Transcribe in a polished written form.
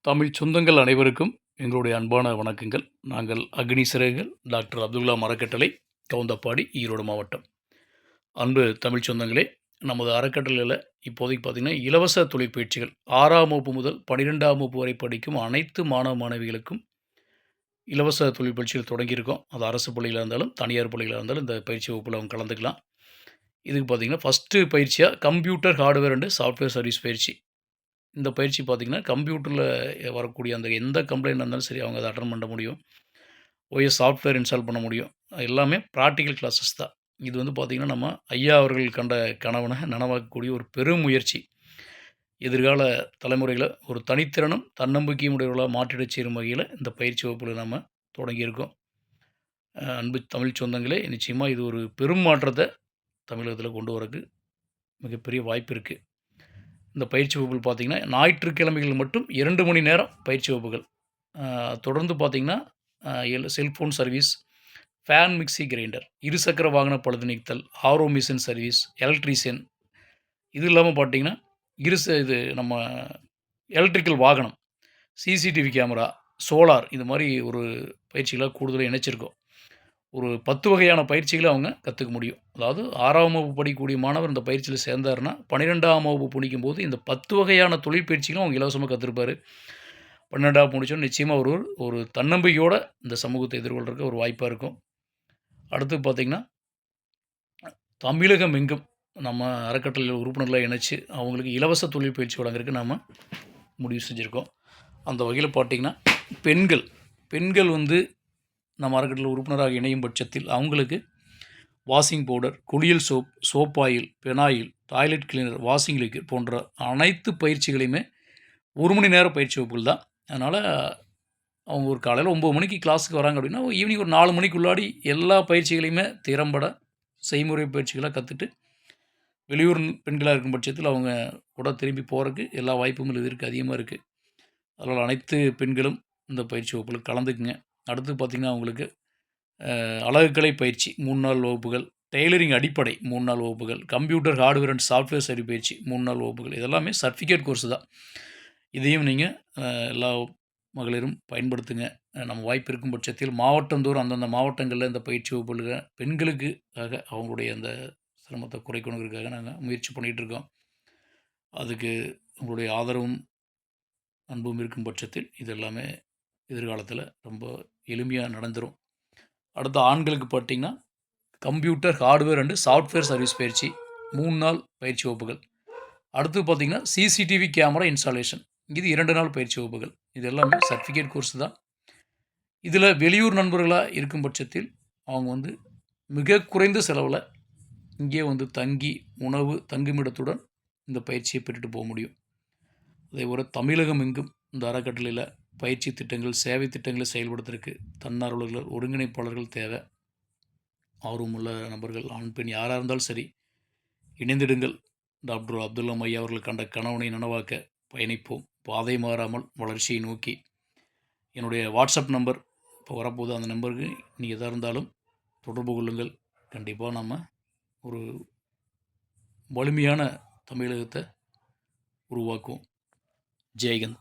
தமிழ் சொந்தங்கள் அனைவருக்கும் எங்களுடைய அன்பான வணக்கங்கள். நாங்கள் அக்னி சிறகுகள் டாக்டர் அப்துல்லா அறக்கட்டளை, கவுந்தப்பாடி, ஈரோடு மாவட்டம். அன்பு தமிழ் சொந்தங்களே, நமது அறக்கட்டளையில் இப்போதைக்கு பார்த்திங்கன்னா இலவச தொழிற்பயிற்சிகள் 6ஆம் வகுப்பு முதல் 12ஆம் வகுப்பு வரை படிக்கும் அனைத்து மாணவ மாணவிகளுக்கும் இலவச தொழிற்பயிற்சிகள் தொடங்கியிருக்கோம். அது அரசு பள்ளியில் இருந்தாலும் தனியார் பள்ளியில் இருந்தாலும் இந்த பயிற்சி வகுப்பில் அவங்க கலந்துக்கலாம். இதுக்கு பார்த்திங்கன்னா ஃபஸ்ட்டு பயிற்சியாக computer hardware and software service பயிற்சி. இந்த பயிற்சி பார்த்திங்கன்னா கம்ப்யூட்டரில் வரக்கூடிய அந்த எந்த கம்ப்ளைண்ட் இருந்தாலும் சரி அவங்க அதை அட்டன் பண்ண முடியும். ஓஎஸ் சாஃப்ட்வேர் இன்ஸ்டால் பண்ண முடியும். எல்லாமே ப்ராக்டிக்கல் கிளாஸஸ் தான். இது வந்து பார்த்திங்கன்னா நம்ம ஐயா அவர்கள் கண்ட கனவனை நனவாக்கக்கூடிய ஒரு பெரும் முயற்சி. எதிர்கால தலைமுறைகளை ஒரு தனித்திறனும் தன்னம்பிக்கையும் உடையவர்களாக மாற்றிடச் செய்யும் வகையில் இந்த பயிற்சி வகுப்பில் நம்ம தொடங்கியிருக்கோம். அன்பு தமிழ் சொந்தங்களே, நிச்சயமாக இது ஒரு பெரும் மாற்றத்தை தமிழகத்தில் கொண்டு வரக்கு மிகப்பெரிய வாய்ப்பு இருக்குது. இந்த பயிற்சி வகுப்புகள் பார்த்திங்கன்னா ஞாயிற்றுக்கிழமைகள் மட்டும் 2 மணி நேரம் பயிற்சி வகுப்புகள். தொடர்ந்து பார்த்திங்கன்னா cellphone service, fan mixie grinder, இருசக்கர வாகன பழுது நீக்குதல், ஆர்ஓ மிஷின் சர்வீஸ், எலக்ட்ரீஷியன், இது இல்லாமல் பார்த்திங்கன்னா இது நம்ம எலக்ட்ரிக்கல் வாகனம், சிசிடிவி கேமரா, சோலார், இது மாதிரி ஒரு பயிற்சிகளாக கூடுதலாக இணைச்சிருக்கோம். ஒரு 10 வகையான பயிற்சிகளை அவங்க கற்றுக்க முடியும். அதாவது 6ஆம் வகுப்பு படிக்கக்கூடிய மாணவர் இந்த பயிற்சியில் சேர்ந்தாருன்னா 12ஆம் வகுப்பு படிக்கும்போது இந்த 10 வகையான தொழிற்பயிற்சிகளும் அவங்க இலவசமாக கற்றுருப்பார். 12ஆம் முடிச்சோன்னு நிச்சயமாக ஒரு தன்னம்பிக்கையோடு இந்த சமூகத்தை எதிர்கொள்கிறதுக்கு ஒரு வாய்ப்பாக இருக்கும். அடுத்து பார்த்திங்கன்னா தமிழகம் எங்கும் நம்ம அறக்கட்டளையில் உறுப்பினர்களாக இணைச்சி அவங்களுக்கு இலவச தொழிற்பயிற்சி வழங்குறதுக்கு நாம் முடிவு செஞ்சுருக்கோம். அந்த வகையில் பார்த்திங்கன்னா பெண்கள் வந்து நம்ம அறக்கட்டளை உறுப்பினராக இணையும் பட்சத்தில் அவங்களுக்கு வாஷிங் பவுடர், குளியல் soap oil, phenyl, toilet cleaner, washing liquid போன்ற அனைத்து பயிற்சிகளையுமே 1 மணி நேர பயிற்சி வகுப்புகள் தான். அதனால் அவங்க ஒரு காலையில் 9 மணிக்கு கிளாஸுக்கு வராங்க அப்படின்னா ஈவினிங் ஒரு 4 மணிக்குள்ளாடி எல்லா பயிற்சிகளையுமே திறம்பட செய்முறை பயிற்சிகளாக கற்றுட்டு வெளியூர் பெண்களாக இருக்கும் பட்சத்தில் அவங்க கூட திரும்பி போகிறதுக்கு எல்லா வாய்ப்பும் இதற்கு அதிகமாக இருக்குது. அதனால் அனைத்து பெண்களும் இந்த பயிற்சி வகுப்பில் கலந்துக்குங்க. அடுத்து பார்த்திங்கன்னா அவங்களுக்கு அழகுக்கலை பயிற்சி 3 நாள் வகுப்புகள், டெய்லரிங் அடிப்படை 3 நாள் வகுப்புகள், கம்ப்யூட்டர் ஹார்ட்வேர் அண்ட் சாஃப்ட்வேர் சரி பயிற்சி 3 நாள் வகுப்புகள், இதெல்லாமே சர்டிஃபிகேட் கோர்ஸ் தான். இதையும் நீங்கள் எல்லா மகளிரும் பயன்படுத்துங்க. நம்ம வாய்ப்பு இருக்கும் பட்சத்தில் மாவட்டந்தோறும் அந்தந்த மாவட்டங்களில் இந்த பயிற்சி வகுப்புகள் பெண்களுக்காக அவங்களுடைய அந்த சிரமத்தை குறைக்கணுங்கிறதுக்காக நாங்கள் முயற்சி பண்ணிகிட்ருக்கோம். அதுக்கு உங்களுடைய ஆதரவும் அன்பும் இருக்கும் பட்சத்தில் இது எல்லாமே எதிர்காலத்தில் ரொம்ப எளிமையாக நடந்துடும். அடுத்த ஆண்களுக்கு பார்த்திங்கன்னா computer hardware and software service பயிற்சி 3 நாள் பயிற்சி வகுப்புகள். அடுத்து பார்த்திங்கன்னா சிசிடிவி கேமரா இன்ஸ்டாலேஷன், இது 2 நாள் பயிற்சி வகுப்புகள். இது எல்லாமே சர்டிஃபிகேட் கோர்ஸ் தான். இதில் வெளியூர் நண்பர்களாக இருக்கும் பட்சத்தில் அவங்க வந்து மிக குறைந்த செலவில் இங்கே வந்து தங்கி உணவு தங்குமிடத்துடன் இந்த பயிற்சியை பெற்றுட்டு போக முடியும். அதே போல் தமிழகம் எங்கும் இந்த அறக்கட்டளையில் பயிற்சி திட்டங்கள், சேவை திட்டங்களை செயல்படுத்துறதுக்கு தன்னார்வலர்கள், ஒருங்கிணைப்பாளர்கள் தேவை. ஆர்வமுள்ள நபர்கள், ஆண் பெண் யாராக இருந்தாலும் சரி, இணைந்திடுங்கள். டாக்டர் அப்துல்லா ஐயா அவர்கள் கண்ட கனவனை நனவாக்க பயணிப்போம். பாதை மாறாமல் வளர்ச்சியை நோக்கி. என்னுடைய வாட்ஸ்அப் நம்பர் இப்போ வரப்போது, அந்த நம்பருக்கு நீங்கள் எதாக இருந்தாலும் தொடர்பு கொள்ளுங்கள். கண்டிப்பாக நம்ம ஒரு வலிமையான தமிழகத்தை உருவாக்குவோம். ஜெய்ஹிந்த்.